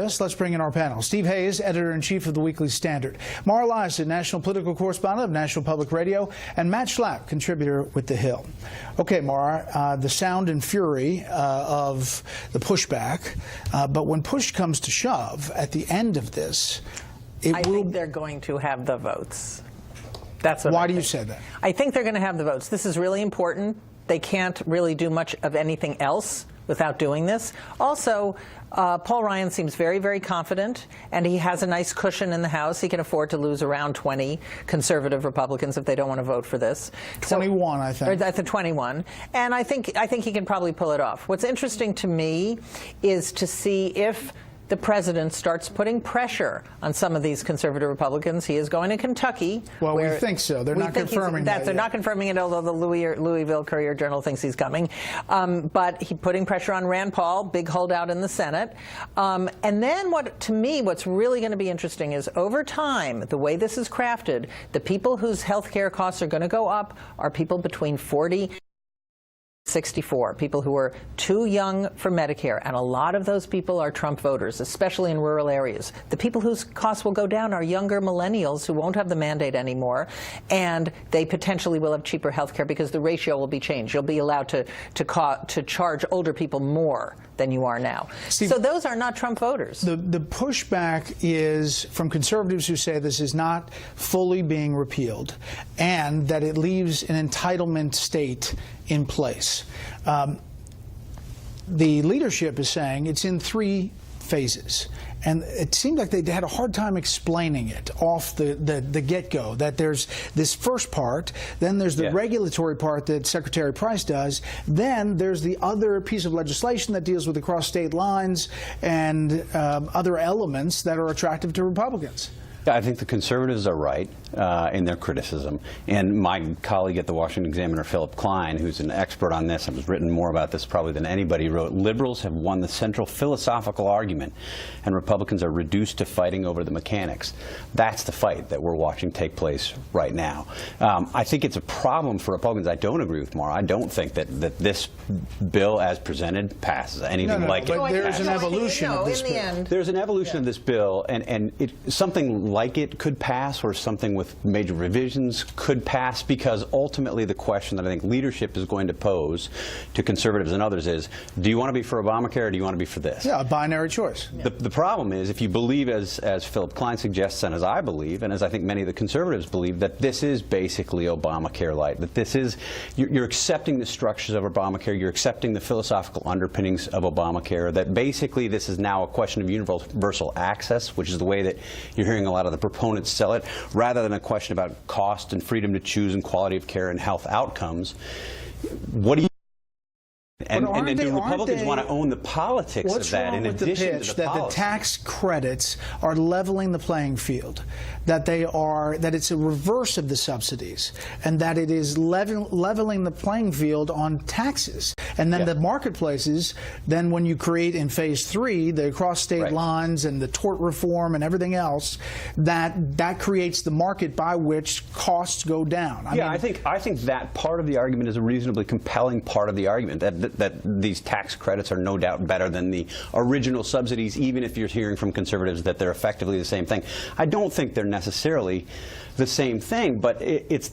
Let's bring in our panel. Steve Hayes, editor-in-chief of the Weekly Standard. Mara Liasson, national political correspondent of National Public Radio, and Matt Schlapp, contributor with The Hill. Okay, Mara, the sound and fury of the pushback, but when push comes to shove at the end of this, I think they're going to have the votes. That's what Why do you say that? I think they're going to have the votes. This is really important. They can't really do much of anything else without doing this. Also, Paul Ryan seems very, very confident, and he has a nice cushion in the House. He can afford to lose around 20 conservative Republicans if they don't want to vote for this. 21, I think. That's a 21. And I think he can probably pull it off. What's interesting to me is to see if the president starts putting pressure on some of these conservative Republicans. He is going to Kentucky. Well, we think so. They're not confirming that. They're not confirming it, although the Louisville Courier-Journal thinks he's coming. But he's putting pressure on Rand Paul, big holdout in the Senate. And then what's really going to be interesting is over time, the way this is crafted, the people whose health care costs are going to go up are people between 40 and 64, people who are too young for Medicare, and a lot of those people are Trump voters, especially in rural areas. The people whose costs will go down are younger millennials who won't have the mandate anymore, and they potentially will have cheaper health care because the ratio will be changed. You'll be allowed to charge older people more than you are now. Steve, so those are not Trump voters. The pushback is from conservatives who say this is not fully being repealed and that it leaves an entitlement state in place. The leadership is saying it's in 3 phases. And it seemed like they had a hard time explaining it off the get-go, that there's this first part, then there's the regulatory part that Secretary Price does, then there's the other piece of legislation that deals with across state lines and other elements that are attractive to Republicans. I think the conservatives are right in their criticism. And my colleague at the Washington Examiner, Philip Klein, who's an expert on this and has written more about this probably than anybody, wrote, "Liberals have won the central philosophical argument, and Republicans are reduced to fighting over the mechanics." That's the fight that we're watching take place right now. I think it's a problem for Republicans. I don't agree with Mara. I don't think that this bill as presented passes anything like it. But there's an evolution of this bill. There's an evolution of this bill, and something like it could pass, or something with major revisions could pass, because ultimately the question that I think leadership is going to pose to conservatives and others is, do you want to be for Obamacare or do you want to be for this? Yeah, a binary choice. The problem is, if you believe, as Philip Klein suggests, and as I believe, and as I think many of the conservatives believe, that this is basically Obamacare light, that this is, you're accepting the structures of Obamacare, you're accepting the philosophical underpinnings of Obamacare, that basically this is now a question of universal access, which is the way that you're hearing a lot of the proponents sell it, rather than a question about cost and freedom to choose and quality of care and health outcomes. What do you And do Republicans want to own the politics of that in addition to the policy? The tax credits are leveling the playing field, that it's a reverse of the subsidies, and that it is leveling the playing field on taxes. And then the marketplaces, then when you create in phase 3 the cross-state lines and the tort reform and everything else, that creates the market by which costs go down. I think that part of the argument is a reasonably compelling part of the argument, that these tax credits are no doubt better than the original subsidies, even if you're hearing from conservatives that they're effectively the same thing. I don't think they're necessarily the same thing, but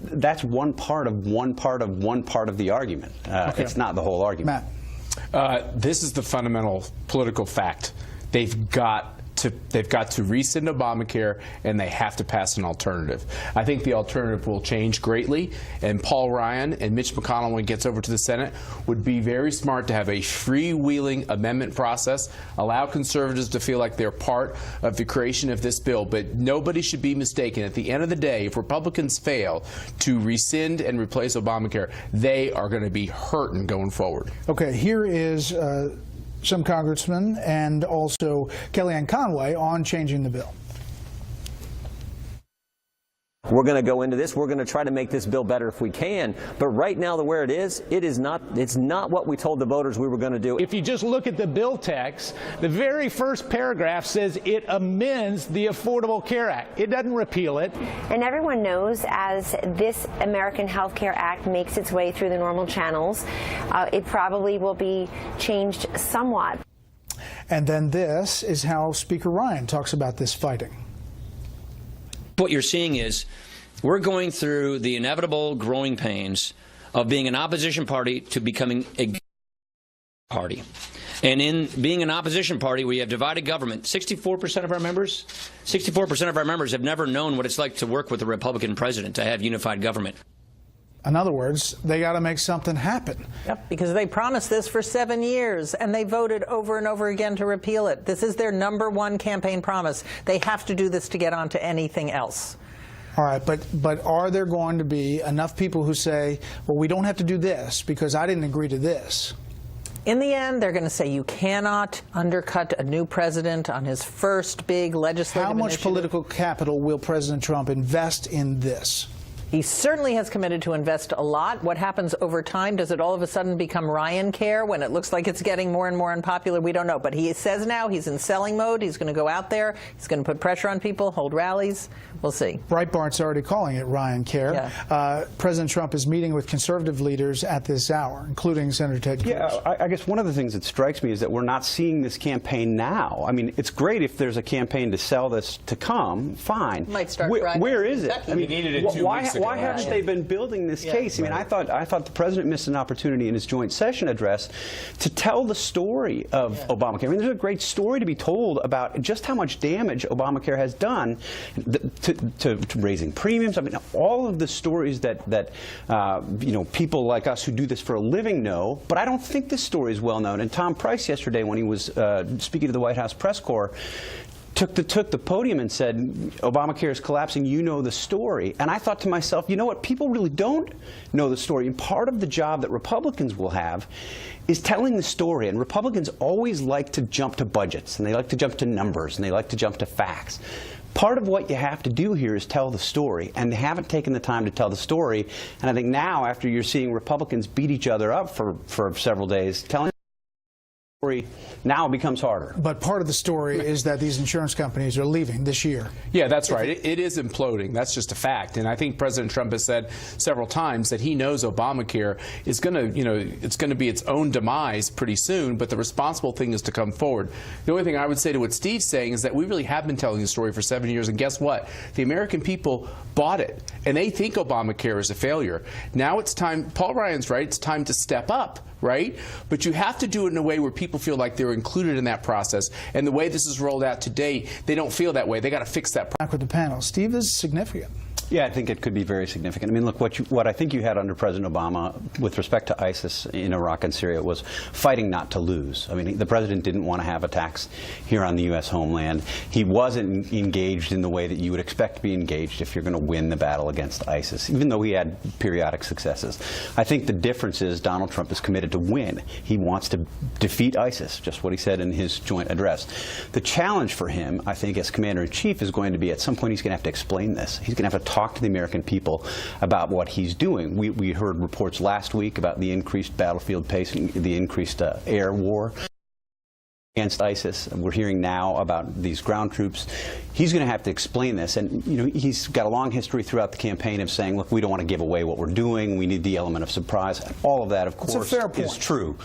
that's one part of the argument. It's not the whole argument. Matt. This is the fundamental political fact. They've got to rescind Obamacare, and they have to pass an alternative. I think the alternative will change greatly, and Paul Ryan and Mitch McConnell, when it gets over to the Senate, would be very smart to have a freewheeling amendment process, allow conservatives to feel like they're part of the creation of this bill. But nobody should be mistaken. At the end of the day, if Republicans fail to rescind and replace Obamacare, they are going to be hurting going forward. Okay, here is some congressmen and also Kellyanne Conway on changing the bill. We're going to go into this. We're going to try to make this bill better if we can. But right now, where it is, it's not what we told the voters we were going to do. If you just look at the bill text, the very first paragraph says it amends the Affordable Care Act. It doesn't repeal it. And everyone knows, as this American Health Care Act makes its way through the normal channels, it probably will be changed somewhat. And then this is how Speaker Ryan talks about this fighting. What you're seeing is we're going through the inevitable growing pains of being an opposition party to becoming a party. And in being an opposition party, we have divided government. 64% of our members, 64% of our members have never known what it's like to work with a Republican president, to have unified government. In other words, they got to make something happen. Yep, because they promised this for 7 years, and they voted over and over again to repeal it. This is their #1 campaign promise. They have to do this to get on to anything else. All right, but are there going to be enough people who say, well, we don't have to do this because I didn't agree to this? In the end, they're going to say you cannot undercut a new president on his first big legislative How much initiative. political capital will President Trump invest in this? He certainly has committed to invest a lot. What happens over time? Does it all of a sudden become Ryan care when it looks like it's getting more and more unpopular? We don't know. But he says now he's in selling mode. He's going to go out there. He's going to put pressure on people, hold rallies. We'll see. Breitbart's already calling it Ryan care. Yeah. President Trump is meeting with conservative leaders at this hour, including Senator Ted Cruz. Yeah, I guess one of the things that strikes me is that we're not seeing this campaign now. I mean, it's great if there's a campaign to sell this to come, fine. Might start where is it? I mean, They needed it 2 weeks ago. why haven't they been building this case? I mean, I thought the president missed an opportunity in his joint session address to tell the story of Obamacare. I mean, there's a great story to be told about just how much damage Obamacare has done to raising premiums. I mean, all of the stories that you know, people like us who do this for a living know, but I don't think this story is well known. And Tom Price yesterday, when he was speaking to the White House press corps, took the podium and said, Obamacare is collapsing, you know the story. And I thought to myself, you know what, people really don't know the story. And part of the job that Republicans will have is telling the story. And Republicans always like to jump to budgets, and they like to jump to numbers, and they like to jump to facts. Part of what you have to do here is tell the story, and they haven't taken the time to tell the story. And I think now, after you're seeing Republicans beat each other up for several days, telling the story now becomes harder. But part of the story is that these insurance companies are leaving this year. Yeah, that's right. It is imploding. That's just a fact. And I think President Trump has said several times that he knows Obamacare is going to, you know, it's going to be its own demise pretty soon, but the responsible thing is to come forward. The only thing I would say to what Steve's saying is that we really have been telling the story for 7 years, and guess what? The American people bought it, and they think Obamacare is a failure. Now it's time, Paul Ryan's right, it's time to step up, right? But you have to do it in a way where people feel like they're included in that process. And the way this is rolled out today, they don't feel that way. They got to fix that. Back with the panel. Steve, is significant. Yeah, I think it could be very significant. I mean, look, what I think you had under President Obama with respect to ISIS in Iraq and Syria was fighting not to lose. I mean, the president didn't want to have attacks here on the U.S. homeland. He wasn't engaged in the way that you would expect to be engaged if you're going to win the battle against ISIS, even though he had periodic successes. I think the difference is Donald Trump is committed to win. He wants to defeat ISIS, just what he said in his joint address. The challenge for him, I think, as Commander-in-Chief is going to be at some point he's going to have to explain this. He's going to have to talk to the American people about what he's doing. We heard reports last week about the increased battlefield pace and the increased air war against ISIS. We're hearing now about these ground troops. He's going to have to explain this, and you know, he's got a long history throughout the campaign of saying, look, we don't want to give away what we're doing. We need the element of surprise. All of that, of course, is true.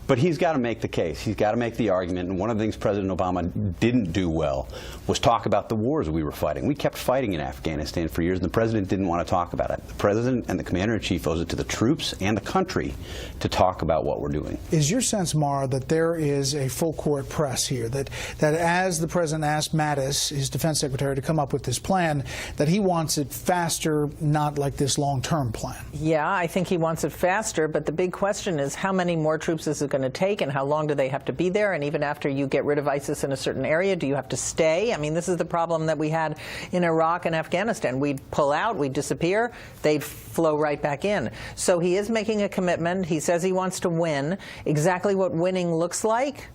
But he's got to make the case. He's got to make the argument, and one of the things President Obama didn't do well was talk about the wars we were fighting. We kept fighting in Afghanistan for years, and the president didn't want to talk about it. The president and the commander-in-chief owes it to the troops and the country to talk about what we're doing. Is your sense, Mara, that there is a full court press here, that as the president asked Mattis, his defense secretary, to come up with this plan, that he wants it faster, not like this long-term plan? Yeah, I think he wants it faster, but the big question is how many more troops is it going to take, and how long do they have to be there? And even after you get rid of ISIS in a certain area, do you have to stay? I mean, this is the problem that we had in Iraq and Afghanistan. We'd pull out, we'd disappear, they'd flow right back in. So he is making a commitment. He says he wants to win. Exactly what winning looks like?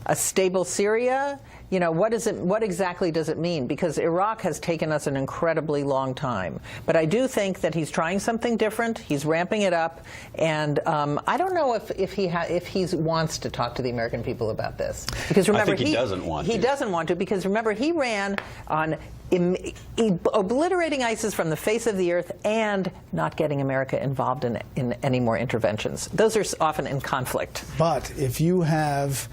A stable Syria? You know, what exactly does it mean? Because Iraq has taken us an incredibly long time. But I do think that he's trying something different. He's ramping it up, and I don't know if he wants to talk to the American people about this. Because remember, I think he doesn't want to. He doesn't want to, because remember, he ran on obliterating ISIS from the face of the earth and not getting America involved in any more interventions. Those are often in conflict. But if you have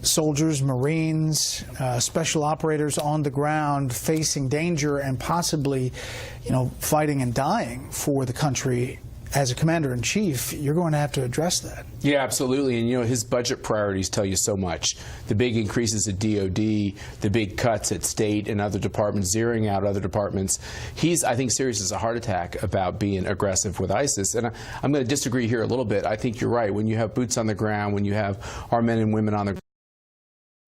soldiers, Marines, special operators on the ground facing danger and possibly, fighting and dying for the country. As a commander-in-chief, you're going to have to address that. Yeah, absolutely. And, his budget priorities tell you so much. The big increases at DOD, the big cuts at state and other departments, zeroing out other departments. He's, I think, serious as a heart attack about being aggressive with ISIS. And I'm going to disagree here a little bit. I think you're right. When you have boots on the ground, when you have our men and women on the ground,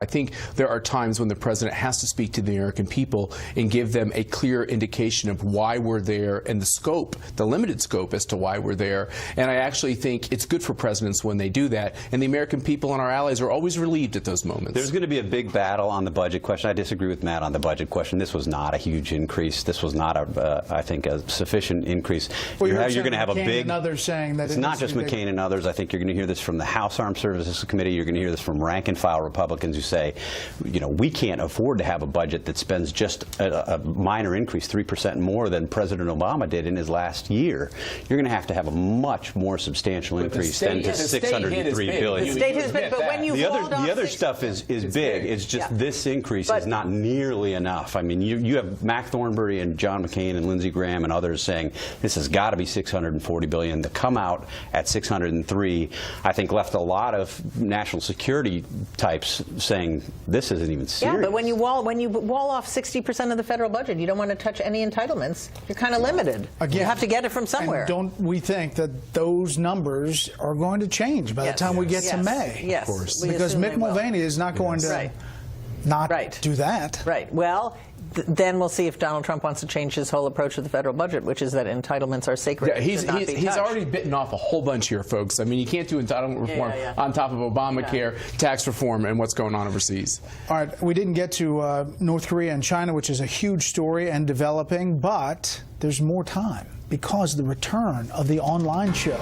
I think there are times when the president has to speak to the American people and give them a clear indication of why we're there and the scope, the limited scope as to why we're there. And I actually think it's good for presidents when they do that. And the American people and our allies are always relieved at those moments. There's going to be a big battle on the budget question. I disagree with Matt on the budget question. This was not a huge increase. This was not, I think, a sufficient increase. Well, you're going to have a McCain big. And others saying that it's not just McCain and others. I think you're going to hear this from the House Armed Services Committee. You're going to hear this from rank and file Republicans who say, we can't afford to have a budget that spends just a minor increase, 3% more than President Obama did in his last year. You're going to have a much more substantial increase than to $603 billion. The state is big, but when you the other stuff is big. It's just this increase is not nearly enough. I mean, you have Mac Thornberry and John McCain and Lindsey Graham and others saying this has got to be $640 billion. To come out at $603, I think, left a lot of national security types saying this isn't even serious. Yeah, but when you wall off 60% of the federal budget, you don't want to touch any entitlements. You're kind of limited. Again, you have to get it from somewhere. And don't we think that those numbers are going to change by the time we get to May? Yes, of course. Because Mick Mulvaney is not going to do that. Right. Well, then we'll see if Donald Trump wants to change his whole approach to the federal budget, which is that entitlements are sacred. Yeah, he's already bitten off a whole bunch here, folks. I mean, you can't do entitlement reform on top of Obamacare, tax reform, and what's going on overseas. All right, we didn't get to North Korea and China, which is a huge story and developing, but there's more time because of the return of the online show.